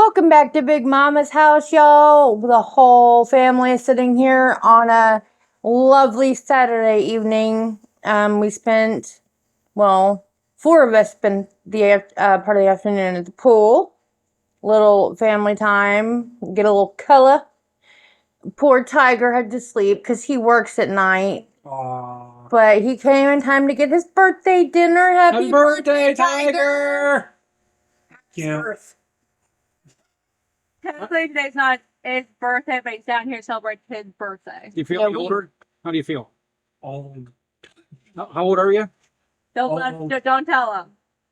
Welcome back to Big Mama's house, y'all. The whole family is sitting here on a lovely Saturday evening. We spent, well, four of us spent the part of the afternoon at the pool. Little family time, get a little color. Poor Tiger had to sleep because he works at night. Aww. But he came in time to get his birthday dinner. Happy birthday, Tiger! Yeah. Technically, today's not his birthday, but he's down here celebrating his birthday. Do you feel any older? How do you feel? Old. How old are you? Don't tell him.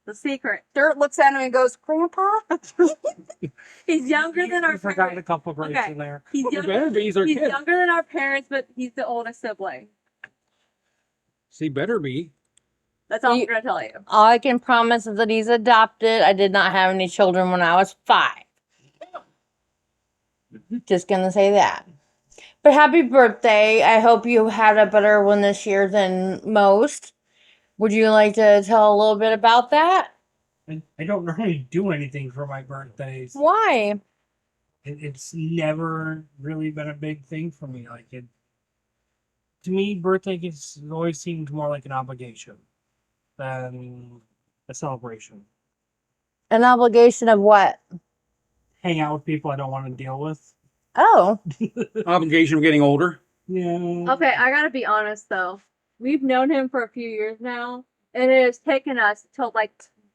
The secret. Dirt looks at him and goes, Grandpa? He's younger than our You forgot a parents. couple grades in there. He's younger than our parents, but he's the oldest sibling. He better be. That's all I'm going to tell you. All I can promise is that he's adopted. I did not have any children when I was 5. Just gonna say that. But happy birthday. I hope you had a better one this year than most. Would you like to tell a little bit about that? I don't normally do anything for my birthdays. Why? It's never really been a big thing for me. To me, birthday always seemed more like an obligation than a celebration. An obligation of what? Hang out with people I don't want to deal with. Oh. Obligation of getting older. Yeah. Okay, I got to be honest, though. We've known him for a few years now, and it has taken us till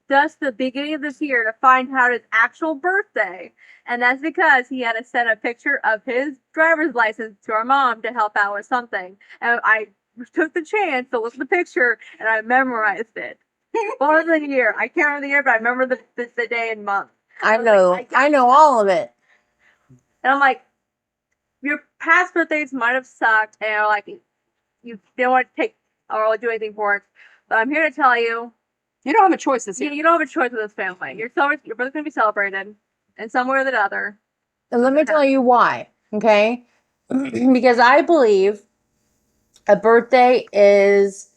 just the beginning of this year to find out his actual birthday. And that's because he had to send a picture of his driver's license to our mom to help out with something. And I took the chance to look at the picture, and I memorized it. For the year. I can't remember the year, but I remember the day and month. I know all of it. And I'm like, your past birthdays might have sucked, and you don't want to take or do anything for it. But I'm here to tell you, you don't have a choice this year. You don't have a choice with this family. Your brother's going to be celebrated in some way or the other. And let me tell you why, okay? Because I believe a birthday is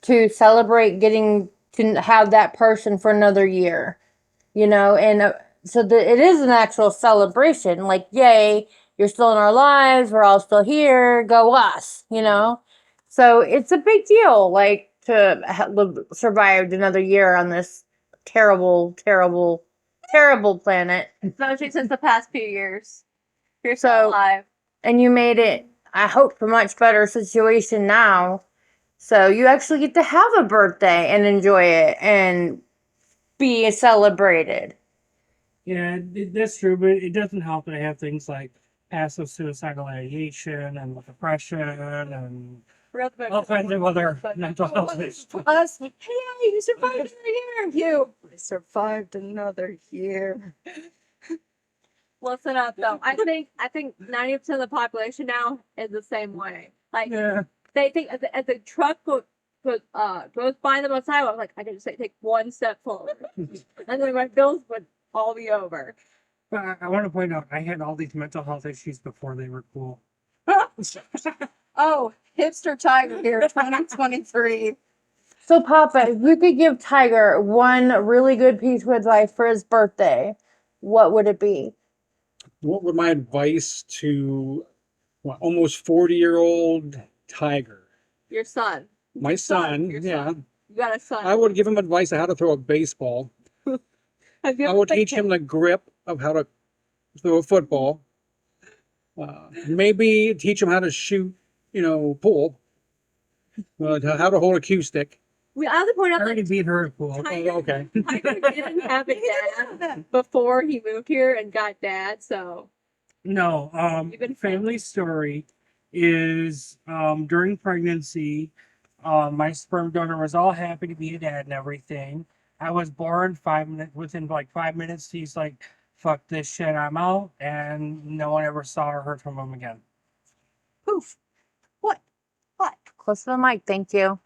to celebrate getting to have that person for another year, and so it is an actual celebration. Like, yay, you're still in our lives. We're all still here. Go us, So it's a big deal, to have survived another year on this terrible, terrible, terrible planet. Especially since the past few years. You're so alive. And you made it, I hope, a much better situation now. So you actually get to have a birthday and enjoy it and be celebrated. Yeah, that's true, but it doesn't help that I have things like passive suicidal ideation and depression and all kinds of other mental health issues. Plus, hey, you survived another year. I survived another year. Listen up, though. I think 90% of the population now is the same way. They think as the truck goes by them on the sidewalk, I can just take one step forward, and then my bills would all be over. I want to point out, I had all these mental health issues before they were cool. Oh, hipster Tiger here, 2023. So, Papa, if you could give Tiger one really good piece of advice for his birthday, what would it be? What would my advice to almost 40-year-old Tiger? Your son. My son, Your yeah. son. You got a son. I would give him advice on how to throw a baseball. I would teach him the grip of how to throw a football. Maybe teach him how to shoot, pool. How to hold a cue stick. I have to point out I already beat her at pool. Okay. Tiger didn't have a dad before he moved here and got dad, so. No, family story is during pregnancy, my sperm donor was all happy to be a dad and everything. I was born 5 minutes, within 5 minutes, he's like, fuck this shit, I'm out, and no one ever saw or heard from him again. Poof. What? Close to the mic, thank you.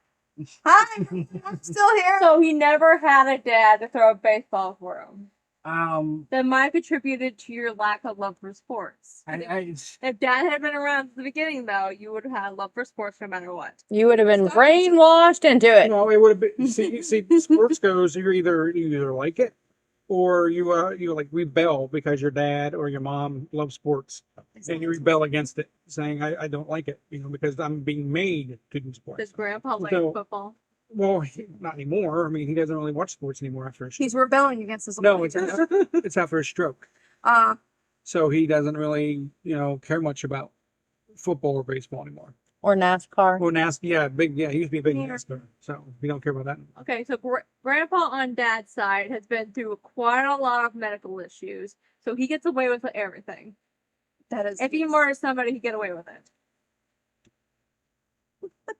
Hi, I'm still here. So he never had a dad to throw a baseball for him. That might have contributed to your lack of love for sports. If dad had been around at the beginning, though, you would have had love for sports no matter what. You would have been brainwashed into it. No, it would have been. See, sports goes. You either like it or you like rebel because your dad or your mom loves sports, and you rebel against it, saying I don't like it, because I'm being made to do Does sports. Grandpa like So- football? Well, not anymore. I mean, he doesn't really watch sports anymore after a stroke. He's rebelling against his No, own it's after a stroke. Uh, So he doesn't really, care much about football or baseball anymore. Or NASCAR. Well, NASCAR, he used to be a big Yeah. NASCAR, so we don't care about that. Okay, so Grandpa on Dad's side has been through quite a lot of medical issues, so he gets away with everything. that is. If he murders somebody, he get away with it.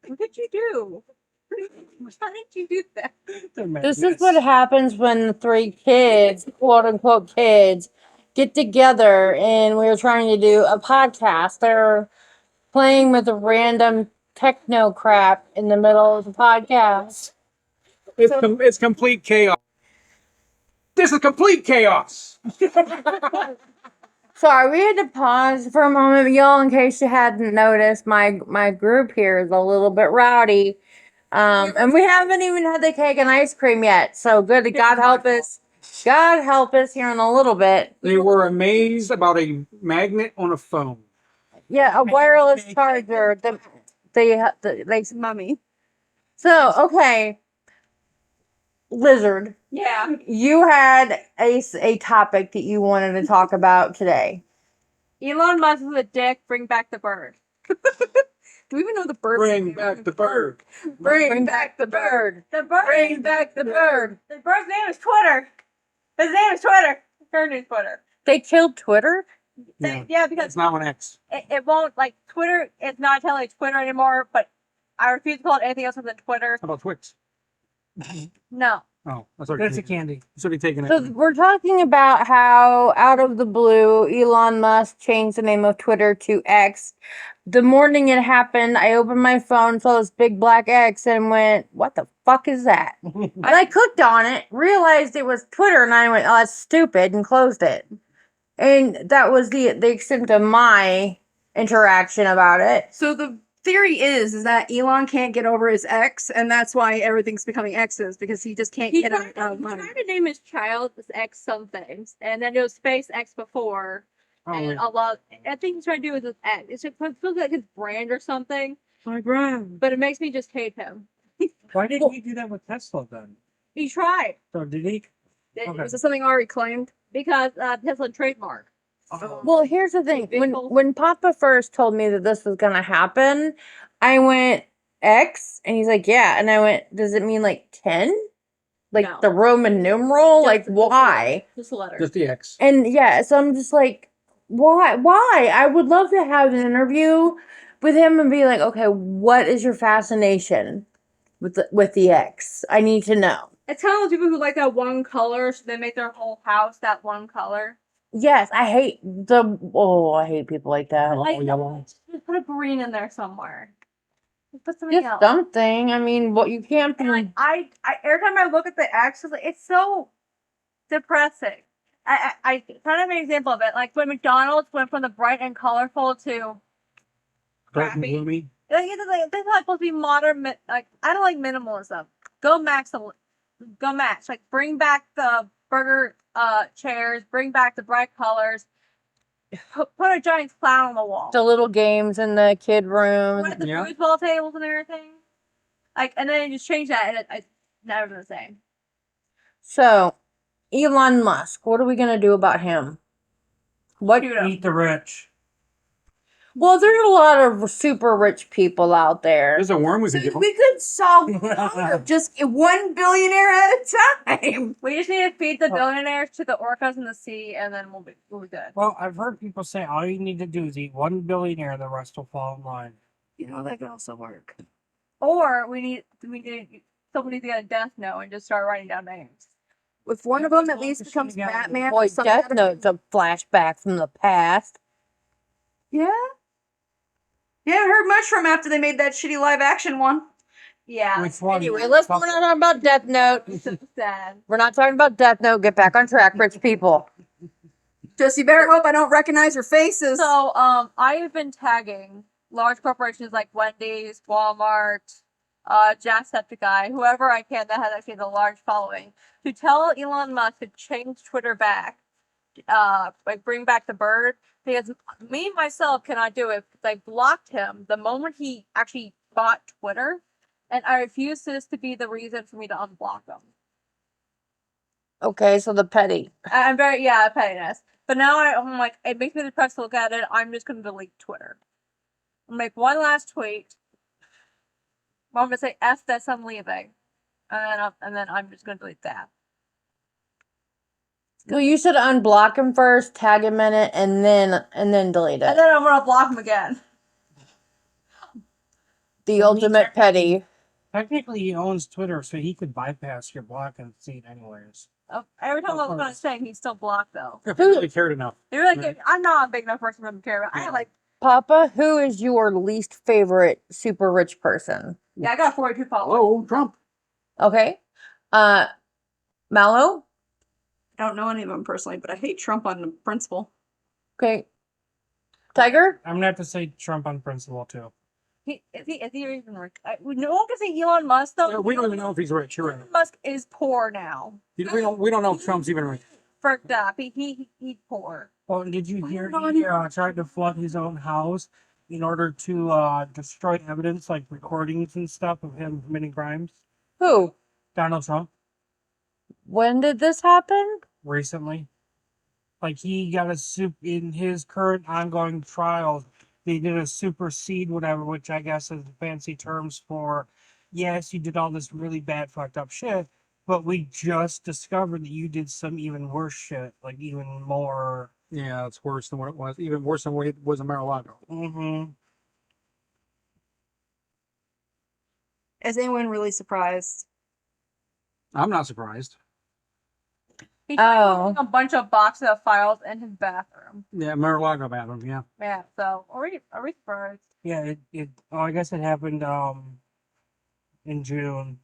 What did you do? How did you do that? This is what happens when the three kids, quote unquote kids, get together and we're trying to do a podcast. They're playing with a random techno crap in the middle of the podcast. It's complete chaos. This is complete chaos. Sorry, we had to pause for a moment, y'all, in case you hadn't noticed. My group here is a little bit rowdy. And we haven't even had the cake and ice cream yet. So good. God help us. God help us here in a little bit. They were amazed about a magnet on a phone. Yeah, a wireless charger. They Mummy. So, okay. Lizard, Yeah. you had a topic that you wanted to talk about today. Elon Musk is a dick. Bring back the bird. Do we even know the bird? Bring back the bird. Bring back the bird. The bird. Bring back the bird. The bird's name is Twitter. His name is Twitter. Her name is Twitter. They killed Twitter? Yeah, because It's not an X. it won't, like, Twitter is not telling Twitter anymore, but I refuse to call it anything else other than Twitter. How about Twix? No. Oh, that's That's a candy. already taken So it. we're talking about how out of the blue, Elon Musk changed the name of Twitter to X. The morning it happened, I opened my phone, saw this big black X, and went, "What the fuck is that?" And I clicked on it, realized it was Twitter, and I went, "Oh, that's stupid," and closed it. And that was the extent of my interaction about it. So the theory is that Elon can't get over his ex, and that's why everything's becoming X's because he just can't He get tried, out of he money. tried to name his child as X something, and then it was Space X before, and a lot. I think he's trying to do with his X. It feels like his brand or something, My brand. but it makes me just hate him. Why didn't he do that with Tesla then? He tried. So did he? It- Okay. Was this something already claimed? because Tesla trademark. Well, here's the thing. Vehicles. When Papa first told me that this was gonna happen, I went X, and he's like, "Yeah," and I went, "Does it mean like 10? Like No. the Roman numeral? Just- Like why?" Just a letter. Just the X. And yeah, so I'm just like, why? Why? I would love to have an interview with him and be like, "Okay, what is your fascination with the X? I need to know." It's kind of those people who like that one color, so they make their whole house that one color. Yes, I hate I hate people like that. Like, yellow. just put a green in there somewhere. Just put something Just else. something. I mean, what you can't And be. like I every time I look at the X, it's so depressing. I trying to make an example of it. Like when McDonald's went from the bright and colorful to Bright and crappy. gloomy. Like they're not supposed to be modern. Like I don't like minimalism. Go match. Like bring back the burger chairs. Bring back the bright colors. Put a giant clown on the wall. The little games in the kid room. Right, the Yeah. foosball tables and everything. Like, and then you just change that, and it's never the same. So, Elon Musk, what are we gonna do about him? What? Shoot 'em. Eat the rich. Well, there's a lot of super rich people out there. There's a worm we So could give him. we could solve hunger just 1 billionaire at a time. We just need to feed the billionaires to the orcas in the sea, and then we'll be good. Well, I've heard people say all you need to do is eat 1 billionaire, the rest will fall in line. You know, that could also work. Or we need somebody to get a death note and just start writing down names. If one of them at least becomes Yeah. Batman, Boy, or some Death kind Note's a flashback from the past. Yeah. Yeah, I heard much from after they made that shitty live action one. Yeah. Which one? Anyway, we're not talking about Death Note. It's so sad. We're not talking about Death Note. Get back on track, rich people. Just you better hope I don't recognize your faces. So, I have been tagging large corporations like Wendy's, Walmart, Jacksepticeye, whoever I can that has actually a large following, to tell Elon Musk to change Twitter back, like bring back the bird, because me myself cannot do it because I blocked him the moment he actually bought Twitter, and I refuse this to be the reason for me to unblock him. Okay, so the petty. I'm very pettiness, but now I'm like it makes me depressed to look at it. I'm just gonna delete Twitter. I'll make one last tweet. I'm gonna say F this, I'm leaving, and then I'm just gonna delete that. Well, you should unblock him first, tag him in it, and then delete And it. then I'm gonna block him again. The Well, ultimate petty. Technically, he owns Twitter, so he could bypass your block and see it anyways. Oh, every time I Of was gonna course. say he's still blocked though. If you really cared enough. You're like, Right. I'm not a big enough person for him to care about. I have like, Papa, who is your least favorite super rich person? I got 42 followers. Hello, Trump. Okay. Mallow? I don't know any of them personally, but I hate Trump on the principle. Okay. Tiger? I'm gonna have to say Trump on principle too. Is he even rich? No one can say Elon Musk though. We don't even know if he's rich. You're right. Elon Musk is poor now. We don't know if Trump's even rich. Fricked up. He's poor. Well, did you hear on he tried to flood his own house in order to destroy evidence like recordings and stuff of him committing crimes? Who? Donald Trump When did this happen? recently. Like he got a soup in his current ongoing trials. They did a supersede whatever, which I guess is fancy terms for, yes, you did all this really bad fucked up shit, but we just discovered that you did some even worse shit, like even more. Yeah, it's worse than what it was. Even worse than what it was in Mar-a-Lago. Mm-hmm. Is anyone really surprised? I'm not surprised. He's Oh. a bunch of boxes of files in his bathroom. Yeah, Mar-a-Lago bathroom. Yeah. Yeah. So are we surprised? Yeah, I guess it happened in June.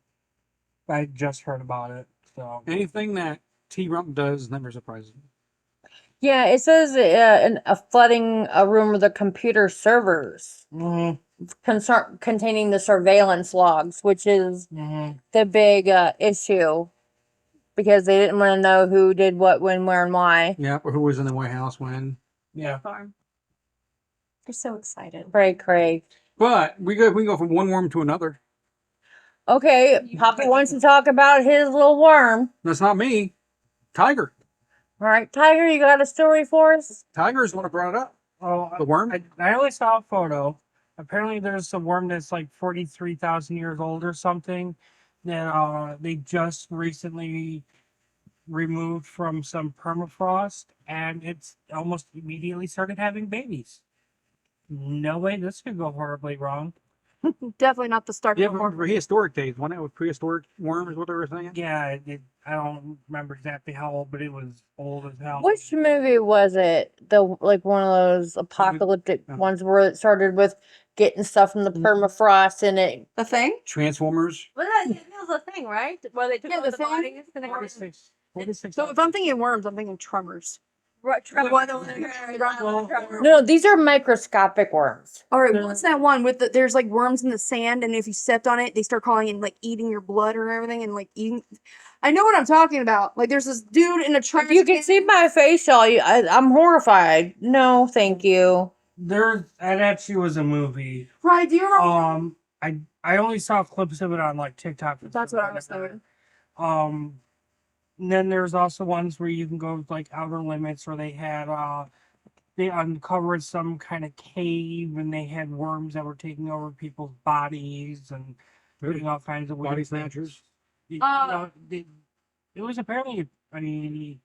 I just heard about it. So Anything that T-Rump does never surprises me. Yeah, it says a flooding a room with the computer servers containing the surveillance logs, which is the big issue because they didn't want to know who did what, when, where, and why. Yeah, or who was in the White House when. yeah. Farm. They're so excited. Right, Craig. But we can go from one worm to another. Okay, Papa wants to talk about his little worm. That's not me. Tiger. All right, Tiger, you got a story for us? Tiger is the one who brought it up. Oh, The worm. I only saw a photo. Apparently, there's a worm that's like 43,000 years old or something that they just recently removed from some permafrost, and it's almost immediately started having babies. No way this could go horribly wrong. Definitely not the start Yeah, of but the for prehistoric days, one that was prehistoric worm is what they were saying. Yeah, I don't remember exactly how old, but it was old as hell. Which movie was it? The like one of those apocalyptic ones where it started with getting stuff from the permafrost and it. The Thing? Transformers. Well, that was the thing, right? Where they took Yeah, all the the thing. bodies and they 46. So if I'm thinking worms, I'm thinking tremors. Right, The one No, these are microscopic worms. All right, what's that one with the? There's like worms in the sand, and if you stepped on it, they start calling it like eating your blood or everything, and like eating. I know what I'm talking about. Like there's this dude in a trash. If you can see my face, y'all, I'm horrified. No, thank you. That actually was a movie. Right? Do you remember? I only saw clips of it on like TikTok. That's what I was thinking. And then there's also ones where you can go with like Outer Limits, where they had they uncovered some kind of cave and they had worms that were taking over people's bodies and doing all kinds of weird Body things. snatchers. It was apparently a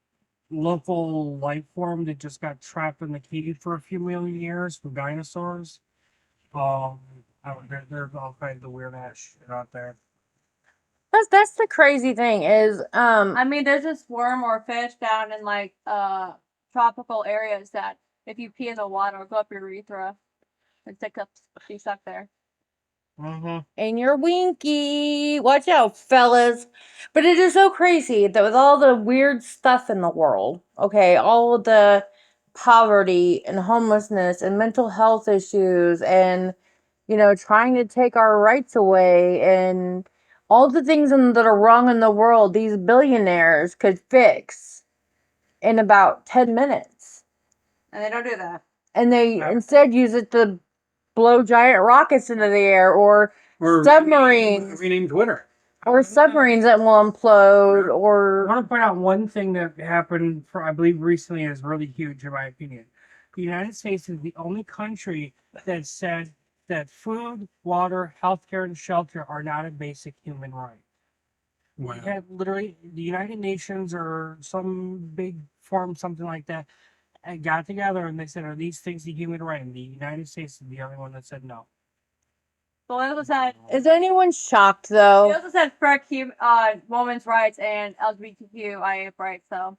local life form that just got trapped in the cave for a few million years from dinosaurs. There's all kinds of weird ass shit out there. That's the crazy thing is I mean, there's this worm or fish down in like tropical areas that if you pee in the water, it'll go up your urethra and be stuck there. and you're winky. Watch out, fellas. But it is so crazy that with all the weird stuff in the world, okay, all of the poverty and homelessness and mental health issues and trying to take our rights away and all the things that are wrong in the world, these billionaires could fix in about 10 minutes. And they don't do that. And they Yeah. instead use it to blow giant rockets into the air or submarines. Rename Twitter. Or submarines that will implode, I or want to point out one thing that happened, I believe, recently is really huge in my opinion. The United States is the only country that said that food, water, healthcare, and shelter are not a basic human right. Wow. We had literally the United Nations or some big forum, something like that, and got together and they said, "Are these things a human right?" And the United States is the only one that said no. But we also said is anyone shocked we though? also said for women's rights and LGBTQIA rights. So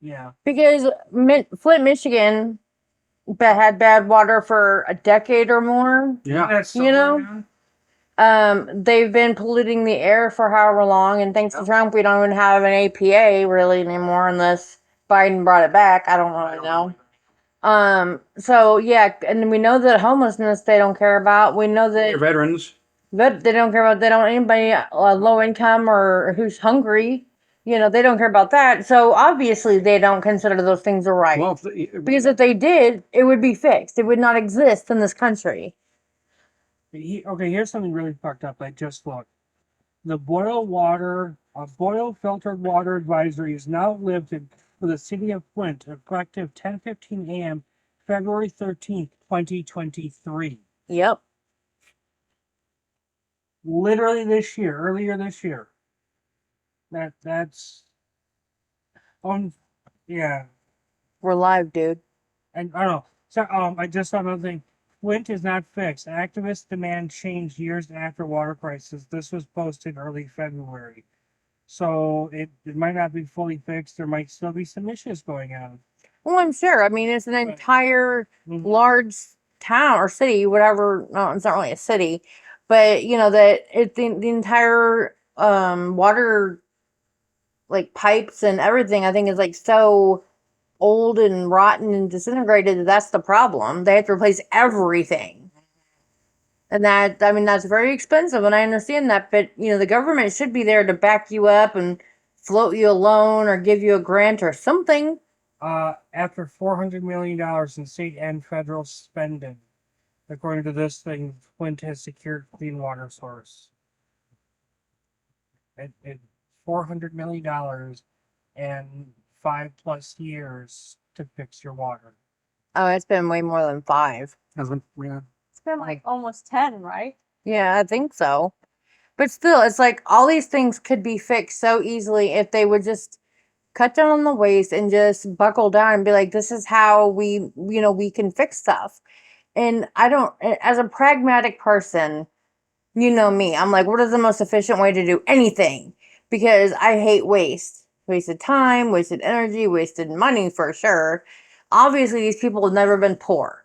Yeah. Because Flint, Michigan, had bad water for a decade or more. Yeah. That's You know? They've been polluting the air for however long, and thanks to Trump, we don't even have an APA really anymore, unless Biden brought it back. I don't really know. So yeah, and we know that homelessness they don't care about. We know Your that veterans. they don't care about. They don't anybody low income or who's hungry. They don't care about that. So obviously, they don't consider those things a right. Well, Because if they did, it would be fixed. It would not exist in this country. Okay, here's something really fucked up. I just looked. The boil filtered water advisory is now lifted for the city of Flint, effective 10:15 a.m., February 13th, 2023. Yep. Literally this year, earlier this year. That's yeah. We're live, dude. And I don't know. So I just saw another thing. Flint is not fixed. Activists demand change years after water crisis. This was posted early February. So it might not be fully fixed. There might still be some issues going on. Well, I'm sure. I mean, it's an Right. entire Mhm. large town or city, whatever. No, it's not really a city, but that the entire water like pipes and everything. I think is like so old and rotten and disintegrated that that's the problem. They have to replace everything, and that's very expensive, and I understand that. But the government should be there to back you up and float you a loan or give you a grant or something. After $400 million in state and federal spending, according to this thing, Flint has secured clean water source. It $400 million and 5+ years to fix your water. Oh, it's been way more than 5. yeah. it's been like almost 10, right? Yeah, I think so. But still, it's like all these things could be fixed so easily if they would just cut down on the waste and just buckle down and be like, this is how we can fix stuff. And I don't, as a pragmatic person, you know me, I'm like, what is the most efficient way to do anything? Because I hate waste. Wasted time, wasted energy, wasted money for sure. Obviously, these people have never been poor.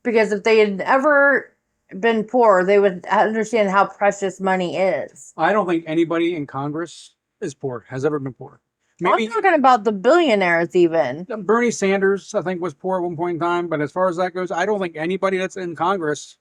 Because if they had ever been poor, they would understand how precious money is. I don't think anybody in Congress is poor, has ever been poor. I'm talking about the billionaires, even. Bernie Sanders, I think, was poor at one point in time. But as far as that goes, I don't think anybody that's in Congress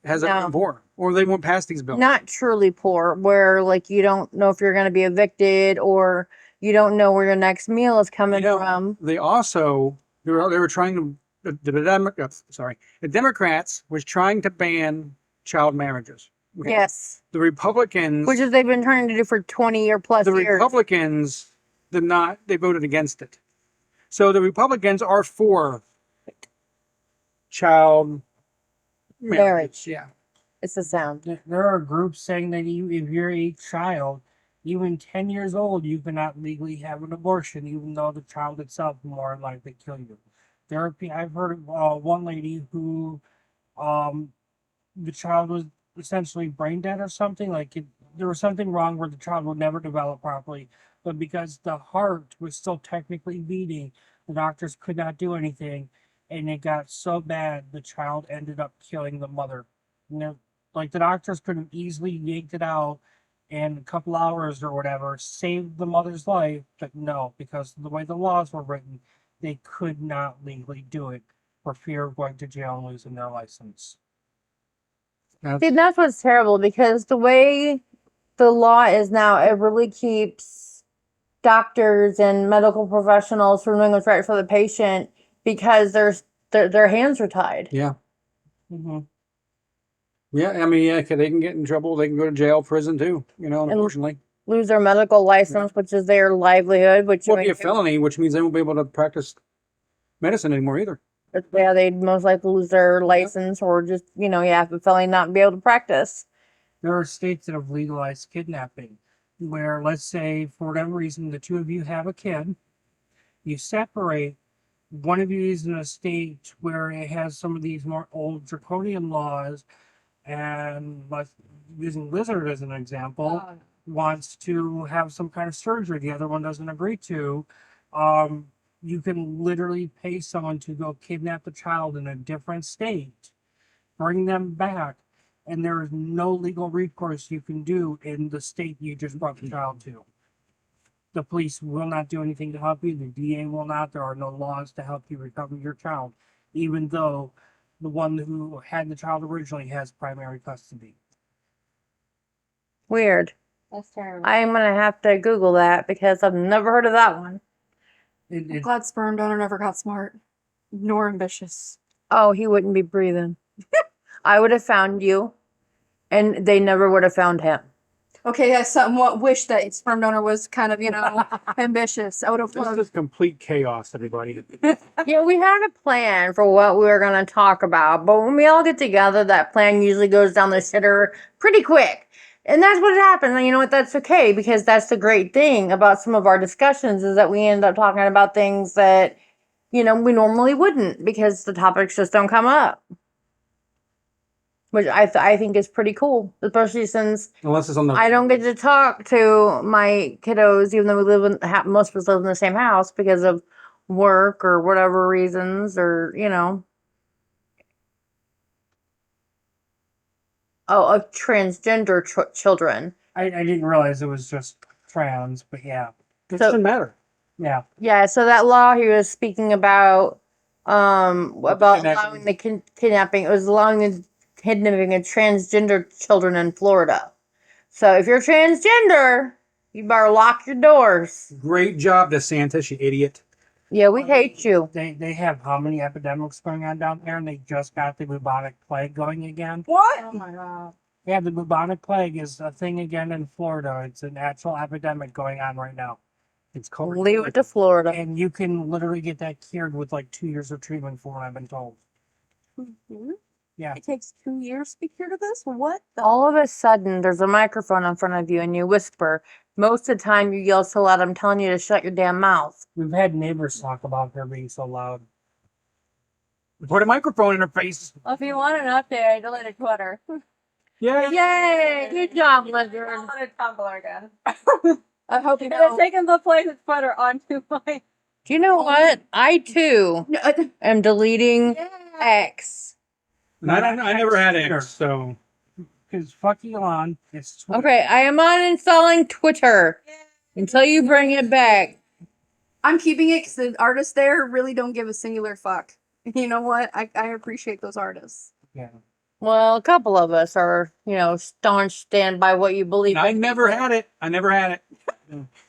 has ever been poor, or they won't pass these bills. Not truly poor, where like you don't know if you're going to be evicted or you don't know where your next meal is coming from. They also they were trying to the Democrats was trying to ban child marriages. Okay? Yes. The Republicans, Which is they've been trying to do for 20 or plus the years. Republicans did not. They voted against it. So the Republicans are for child marriage. Yeah. It's the sound. There are groups saying that if you're a child, even 10 years old, you cannot legally have an abortion, even though the child itself will more likely kill you. I've heard of one lady who, the child was essentially brain dead or something. There was something wrong where the child would never develop properly, but because the heart was still technically beating, the doctors could not do anything, and it got so bad the child ended up killing the mother. The doctors could have easily yanked it out in a couple hours or whatever, saved the mother's life, but no, because the way the laws were written, they could not legally do it for fear of going to jail and losing their license. See, that's what's terrible because the way the law is now, it really keeps doctors and medical professionals from doing what's right for the patient because their hands are tied. Yeah. Mm-hmm. Yeah, I mean, yeah, 'cause they can get in trouble. They can go to jail, prison too, unfortunately. Lose their medical license, which is their livelihood, which Will be a felony, which means they won't be able to practice medicine anymore either. yeah, they'd most likely lose their license or just, you have a felony not be able to practice. There are states that have legalized kidnapping, where let's say for whatever reason the two of you have a kid, you separate. One of you is in a state where it has some of these more old draconian laws, and like using Lizard as an example, wants to have some kind of surgery the other one doesn't agree to. You can literally pay someone to go kidnap the child in a different state, bring them back, and there is no legal recourse you can do in the state you just brought the child to. The police will not do anything to help you. The DA will not. There are no laws to help you recover your child, even though the one who had the child originally has primary custody. Weird. That's terrible. I'm going to have to Google that because I've never heard of that one. I'm glad sperm donor never got smart nor ambitious. Oh, he wouldn't be breathing. I would have found you, and they never would have found him. Okay, I somewhat wish that sperm donor was kind of, ambitious. I would have This loved. is complete chaos, everybody. Yeah, we had a plan for what we were going to talk about, but when we all get together, that plan usually goes down the shitter pretty quick. And that's what happens. And you know what? That's okay, because that's the great thing about some of our discussions is that we end up talking about things that, we normally wouldn't because the topics just don't come up. Which I think is pretty cool, especially since Unless it's on the. I don't get to talk to my kiddos, even though we live most of us live in the same house because of work or whatever reasons, or of transgender children. I didn't realize it was just trans, but yeah. It doesn't matter. Yeah. Yeah, so that law he was speaking about allowing the kidnapping, it was allowing the kidnapping of transgender children in Florida. So if you're transgender, you better lock your doors. Great job, DeSantis, you idiot. Yeah, we hate you. They have how many epidemics going on down there, and they just got the bubonic plague going again. What? Oh my god. Yeah, the bubonic plague is a thing again in Florida. It's an actual epidemic going on right now. It's called. Leave it to Florida. And you can literally get that cured with like 2 years of treatment for what I've been told. Mhm. Yeah. It takes 2 years to be cured of this? What? All of a sudden, there's a microphone in front of you and you whisper. Most of the time, you yell so loud, I'm telling you to shut your damn mouth. We've had neighbors talk about her being so loud. Put a microphone in her face. Well, if you want an update, I deleted Twitter. Yeah. Yay! Good job, I Lizard. downloaded Tumblr again. I hope you It's know. taking the place of Twitter onto my. Do you know what? I too am deleting X. And I never had X, so. Because fuck Elon, it's Twitter. Okay, I am uninstalling Twitter until you bring it back. I'm keeping it because the artists there really don't give a singular fuck. You know what? I appreciate those artists. Yeah. Well, a couple of us are, staunch stand by what you believe. I never had it. I never had it.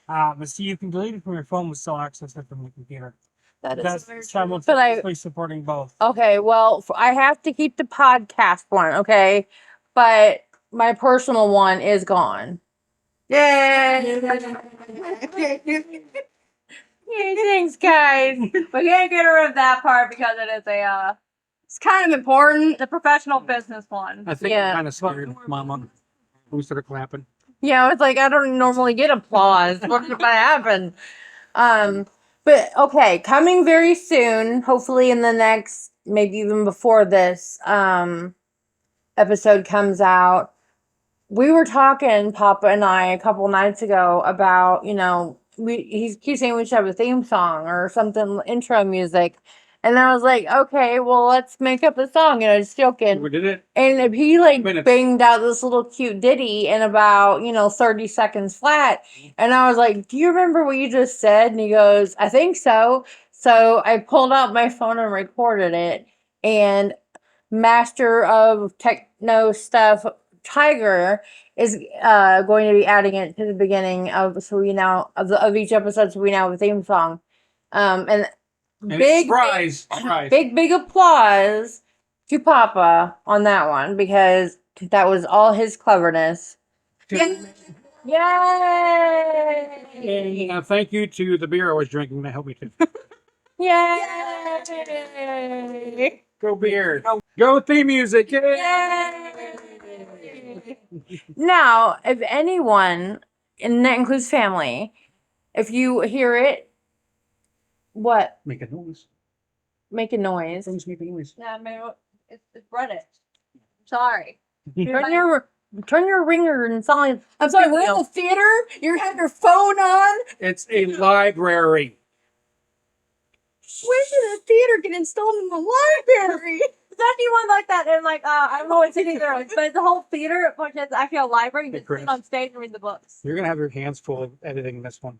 But see, you can delete it from your phone, but still access it from the computer. That is That's very true. simultaneously supporting both. Okay, well, I have to keep the podcast one, okay? But my personal one is gone. Yay! Yay, thanks, guys. We can't get rid of that part because it is It's kind of important. the professional business one. I think Yeah. it kind of scared Mama. We started clapping. Yeah, it's like I don't normally get applause. What's going to happen? But okay, coming very soon, hopefully in the next, maybe even before this episode comes out. We were talking, Papa and I, a couple nights ago about, he keeps saying we should have a theme song or something, intro music. And I was like, okay, well, let's make up a song, just joking. We did it. And if he Minutes. banged out this little cute ditty in about, 30 seconds flat. And I was like, do you remember what you just said? And he goes, I think so. So I pulled out my phone and recorded it. And master of techno stuff, Tiger, is going to be adding it to the beginning of of each episode, so we now have a theme song. And big big applause to Papa on that one because that was all his cleverness. Yay! And thank you to the beer I was drinking that helped me too. Yay! Go beer. Go theme music! Yay! Now, if anyone, and that includes family, if you hear it, what? Make a noise. Make a noise. Things make a noise. Yeah, man, it's Reddit. Sorry. Turn your ringer and silence. I'm sorry, we're in the theater. You're having your phone on. It's a library. When did a theater get installed in the library? It's actually one like that, and like I'm always sitting there, but it's a whole theater, which is actually a library. You Hey, can Chris. sit on stage and read the books. You're gonna have your hands full of editing this one.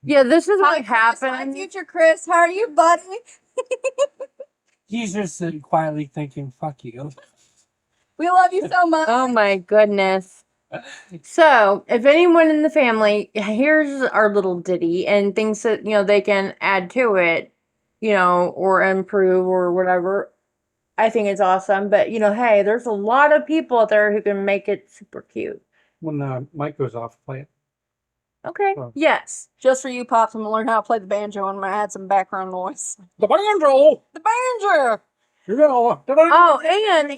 Yeah, this is what Hi, happened. future Chris. How are you, buddy? He's just quietly thinking, "Fuck you." We love you so much. Oh my goodness. So, if anyone in the family hears our little ditty and thinks that, they can add to it, or improve or whatever, I think it's awesome. But, hey, there's a lot of people out there who can make it super cute. When the mic goes off, play it. Okay. Well. Yes. Just for you, Pops, I'm gonna learn how to play the banjo and I'm gonna add some background noise. The banjo! The banjo! You're gonna. Oh, and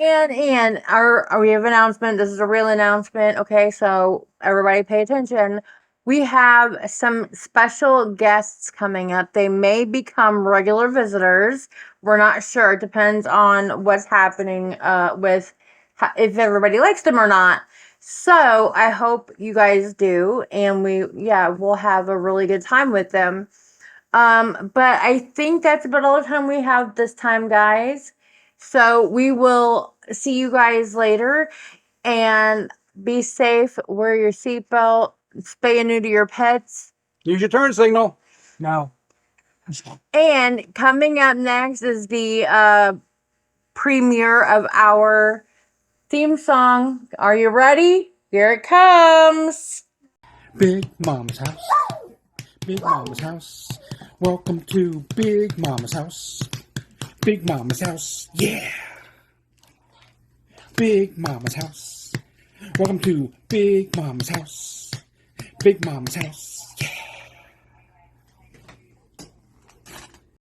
we have an announcement. This is a real announcement. Okay, so everybody pay attention. We have some special guests coming up. They may become regular visitors. We're not sure. It depends on what's happening with if everybody likes them or not. So I hope you guys do, and we'll have a really good time with them. But I think that's about all the time we have this time, guys. So we will see you guys later, and be safe. Wear your seatbelt. Spay and neuter your pets. Use your turn signal. No. And coming up next is the premiere of our theme song. Are you ready? Here it comes. Big Mama's house. Big Mama's house. Welcome to Big Mama's house. Big Mama's house. Yeah. Big Mama's house. Welcome to Big Mama's house. Big Mama's house.